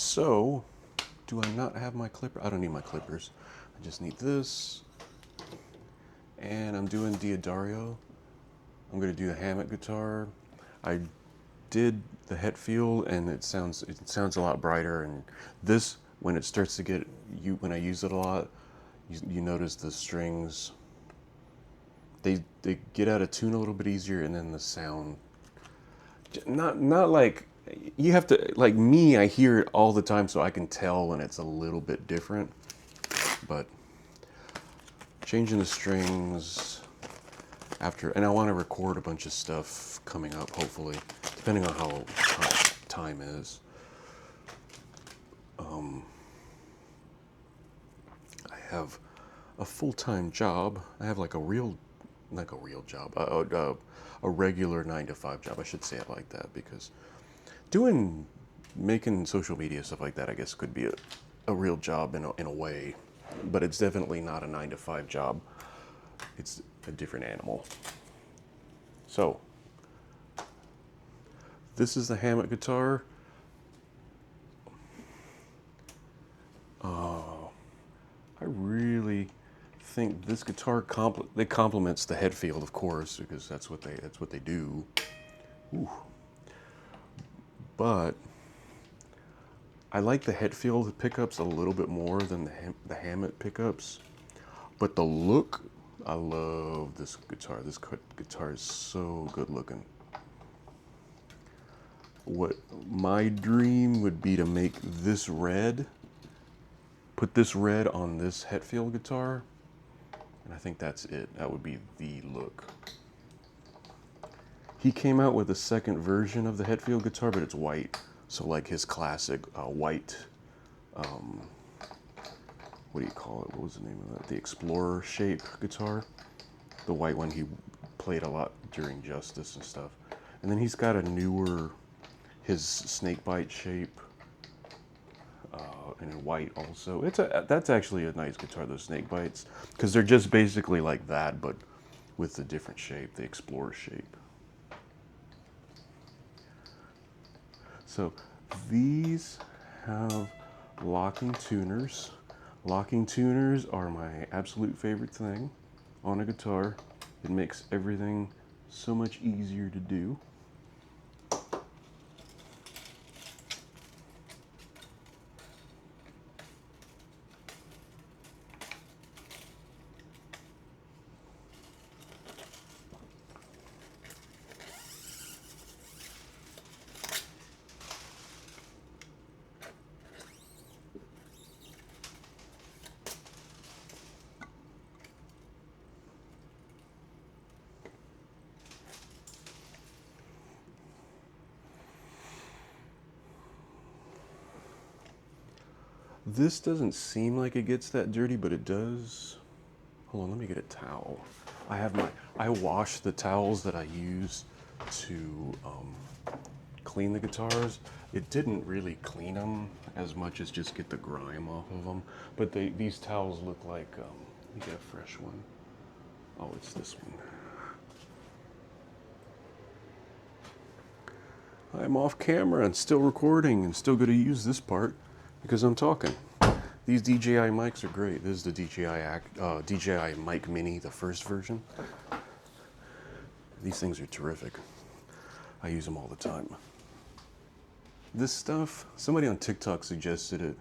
So, do I not have my clipper? I don't need my clippers. I just need this. And I'm doing Diodario. I'm going to do the Hammett guitar. I did the Hetfield, and it sounds a lot brighter. And this, when it starts to get when I use it a lot, you notice the strings. They get out of tune a little bit easier, and then the sound. Not like you have to like me. I hear it all the time, so I can tell when it's a little bit different. But changing the strings after, and I want to record a bunch of stuff coming up, hopefully, depending on how time is. I have a full-time job. I have like a real job, a regular 9 to 5 job. I should say it like that because making social media stuff like that, I guess, could be a real job in a way, but it's definitely not a 9 to 5 job. It's a different animal. So, this is the Hammett guitar. I really think this guitar complements the Hetfield, of course, because that's what they do. Ooh. But I like the Hetfield pickups a little bit more than the Hammett pickups. But the look, I love this guitar. This guitar is so good looking. What my dream would be to make this red, put this red on this Hetfield guitar, and I think that's it. That would be the look. He came out with a second version of the Hetfield guitar, but it's white. So like his classic white, what do you call it? What was the name of that? The Explorer shape guitar. The white one he played a lot during Justice and stuff. And then he's got a newer, his snakebite shape, and in white also. That's actually a nice guitar, those snakebites, because they're just basically like that, but with a different shape, the Explorer shape. So these have locking tuners. Locking tuners are my absolute favorite thing on a guitar. It makes everything so much easier to do. This doesn't seem like it gets that dirty, but it does. Hold on, let me get a towel. I wash the towels that I use to clean the guitars. It didn't really clean them as much as just get the grime off of them. But these towels look like, let me get a fresh one. Oh, it's this one. I'm off camera and still recording and still going to use this part because I'm talking. These DJI mics are great. This is the DJI Mic Mini, the first version. These things are terrific. I use them all the time. This stuff, somebody on TikTok suggested it,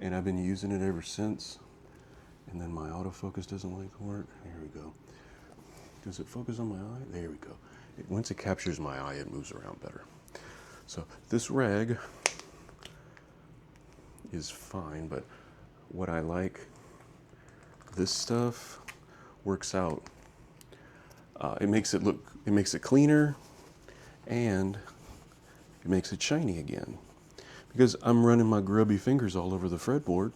and I've been using it ever since. And then my autofocus doesn't like to work. Here we go. Does it focus on my eye? There we go. Once it captures my eye, it moves around better. So this rag is fine, but what I like, this stuff works out. It makes it cleaner, and it makes it shiny again. Because I'm running my grubby fingers all over the fretboard,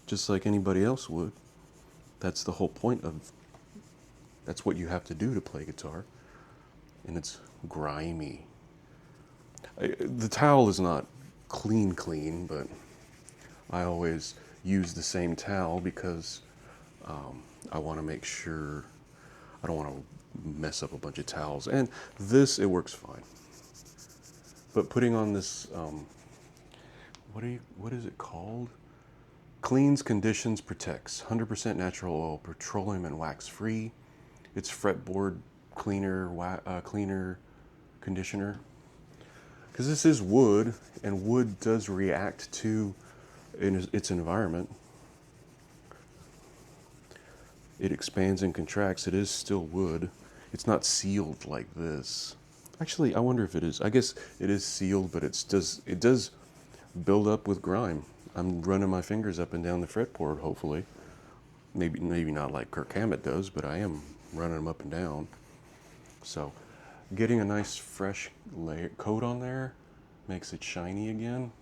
just like anybody else would. That's the whole point that's what you have to do to play guitar. And it's grimy. The towel is not clean, but I always use the same towel because I want to make sure I don't want to mess up a bunch of towels. And it works fine. But putting on this what is it called? Cleans, conditions, protects. 100% natural oil, petroleum and wax free. It's fretboard cleaner, cleaner conditioner. Because this is wood, and wood does react to its environment. It expands and contracts. It is still wood. It's not sealed like this. Actually, I wonder if it is. I guess it is sealed, but it does build up with grime. I'm running my fingers up and down the fretboard, hopefully. Maybe not like Kirk Hammett does, but I am running them up and down. So getting a nice fresh coat on there makes it shiny again,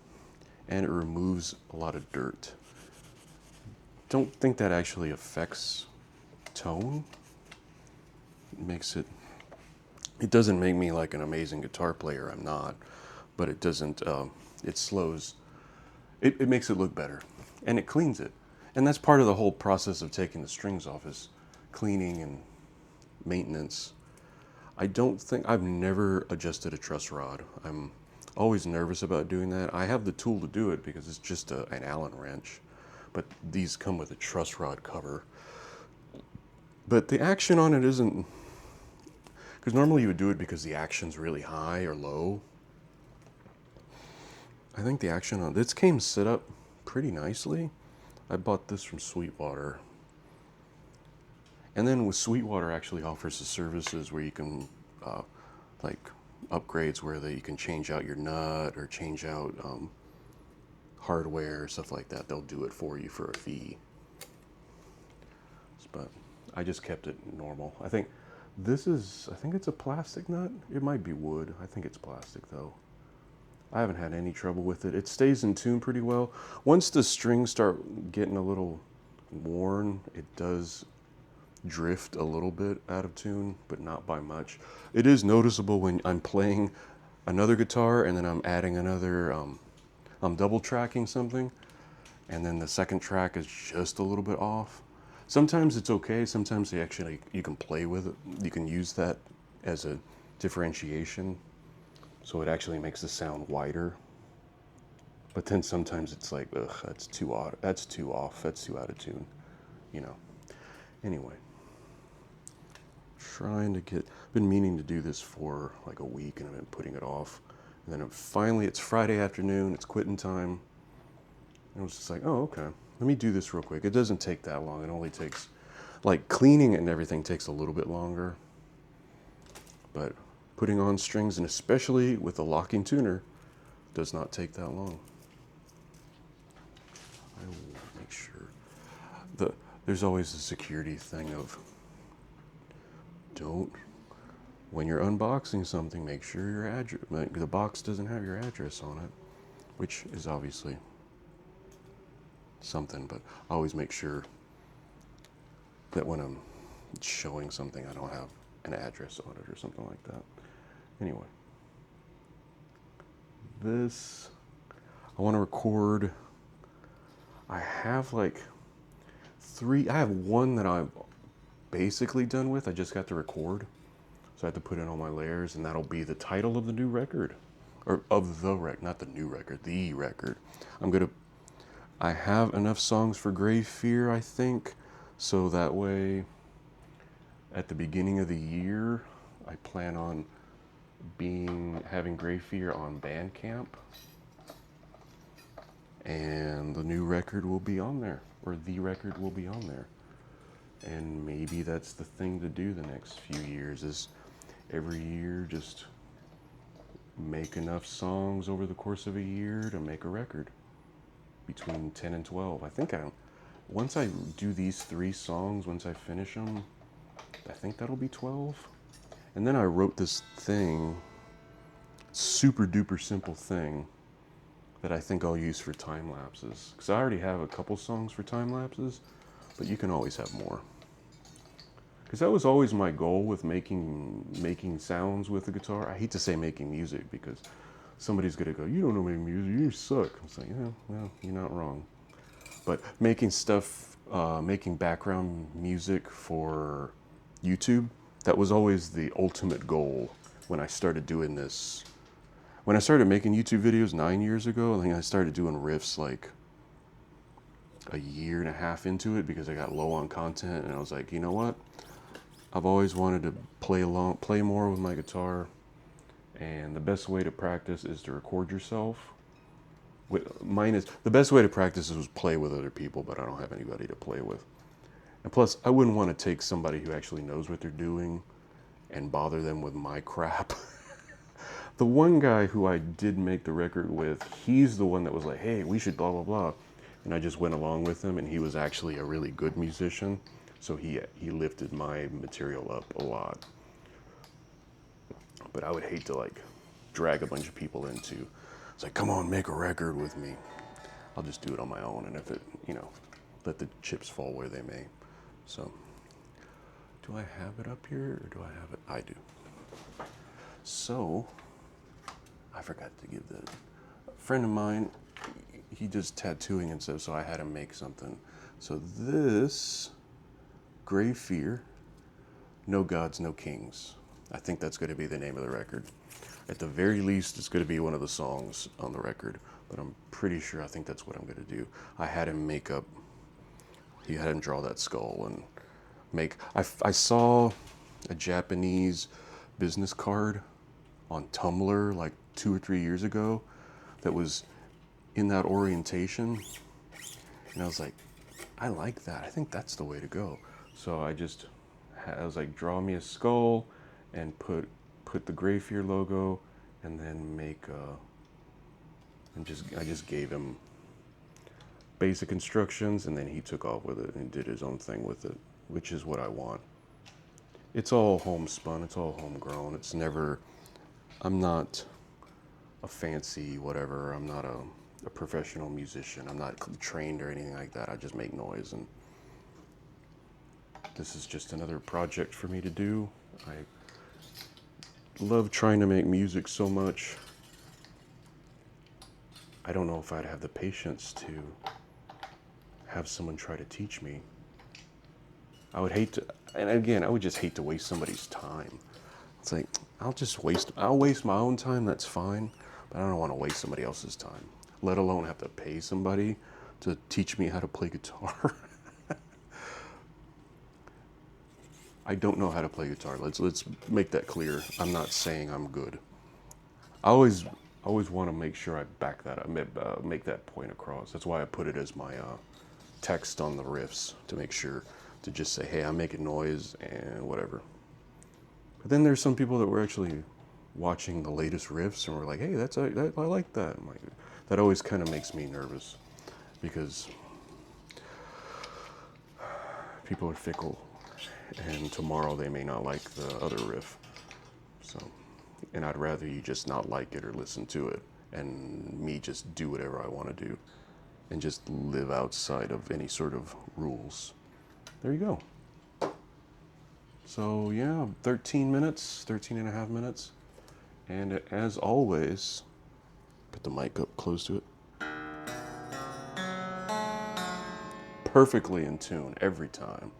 and it removes a lot of dirt. Don't think that actually affects tone. It doesn't make me like an amazing guitar player, I'm not, but it doesn't, it slows, it makes it look better, and it cleans it. And that's part of the whole process of taking the strings off, is cleaning and maintenance. I've never adjusted a truss rod. I'm always nervous about doing that. I have the tool to do it because it's just an Allen wrench, but these come with a truss rod cover. But the action on it isn't, because normally you would do it because the action's really high or low. I think the action on this came set up pretty nicely. I bought this from Sweetwater. And then with Sweetwater actually offers the services where you can, like upgrades where you can change out your nut or change out hardware, stuff like that. They'll do it for you for a fee. But I just kept it normal. I think it's a plastic nut. It might be wood. I think it's plastic though. I haven't had any trouble with it. It stays in tune pretty well. Once the strings start getting a little worn, it does drift a little bit out of tune, but not by much. It is noticeable when I'm playing another guitar and then I'm adding another, I'm double tracking something, and then the second track is just a little bit off. Sometimes it's okay. Sometimes you can play with it. You can use that as a differentiation, so it actually makes the sound wider. But then sometimes it's like, ugh, that's too odd. That's too off. That's too out of tune. You know. Anyway, been meaning to do this for like a week, and I've been putting it off. And then finally, it's Friday afternoon. It's quitting time. And I was just like, oh, okay. Let me do this real quick. It doesn't take that long. It only takes, like, cleaning and everything takes a little bit longer. But putting on strings, and especially with a locking tuner, does not take that long. I will make sure. There's always a security thing of, when you're unboxing something, make sure your address, the box doesn't have your address on it, which is obviously something, but I always make sure that when I'm showing something, I don't have an address on it or something like that. Anyway, I want to record. I have like I have one that I'm basically done with. I just got to record, so I have to put in all my layers, and that'll be the title of the new record, or of the record, not the new record, the record. I have enough songs for Grave Fear, I think, so that way at the beginning of the year, I plan on having Grave Fear on Bandcamp, and the new record will be on there, or the record will be on there. And maybe that's the thing to do the next few years, is every year just make enough songs over the course of a year to make a record. Between 10 and 12. I think once I do these 3 songs, once I finish them, I think that'll be 12. And then I wrote this thing, super duper simple thing, that I think I'll use for time lapses. Because I already have a couple songs for time lapses, but you can always have more. Because that was always my goal with making sounds with the guitar. I hate to say making music, because somebody's gonna go, you don't know making music, you suck. I'm saying, yeah, well, you're not wrong. But making stuff, making background music for YouTube, that was always the ultimate goal when I started doing this. When I started making YouTube videos 9 years ago, I think I started doing riffs like a year and a half into it because I got low on content, and I was like, you know what? I've always wanted to play more with my guitar, and the best way to practice is to record yourself. Mine is the best way to practice is play with other people, but I don't have anybody to play with. And plus, I wouldn't want to take somebody who actually knows what they're doing and bother them with my crap. The one guy who I did make the record with, he's the one that was like, hey, we should blah, blah, blah. And I just went along with him, and he was actually a really good musician. So he lifted my material up a lot. But I would hate to like drag a bunch of people into, it's like, come on, make a record with me. I'll just do it on my own. And if it, let the chips fall where they may. So, do I have it up here or do I have it? I do. So, I forgot to give a friend of mine, he does tattooing and stuff, so I had him make something. So this, Grave Fear, No Gods, No Kings. I think that's going to be the name of the record. At the very least, it's going to be one of the songs on the record, but I'm pretty sure I think that's what I'm going to do. I had him he had him draw that skull and I saw a Japanese business card on Tumblr like 2 or 3 years ago that was in that orientation, and I was like, I like that. I think that's the way to go. So I was like, draw me a skull and put the Grave Fear logo, and then I just gave him basic instructions, and then he took off with it and did his own thing with it, which is what I want. It's all homespun, it's all homegrown. I'm not a fancy whatever, I'm not a professional musician, I'm not trained or anything like that. I just make noise, and this is just another project for me to do. I love trying to make music so much. I don't know if I'd have the patience to have someone try to teach me. I would just hate to waste somebody's time. It's like, I'll waste my own time, that's fine, but I don't want to waste somebody else's time, let alone have to pay somebody to teach me how to play guitar. I don't know how to play guitar. Let's make that clear. I'm not saying I'm good. I always want to make sure I back that up, make that point across. That's why I put it as my text on the riffs, to make sure to just say, hey, I'm making noise and whatever. But then there's some people that were actually watching the latest riffs and were like, hey, I like that. I'm like, that always kind of makes me nervous, because people are fickle, and tomorrow they may not like the other riff. So, and I'd rather you just not like it or listen to it, and me just do whatever I want to do and just live outside of any sort of rules. There you go. So yeah, 13 and a half minutes. And as always, put the mic up close to it. Perfectly in tune every time.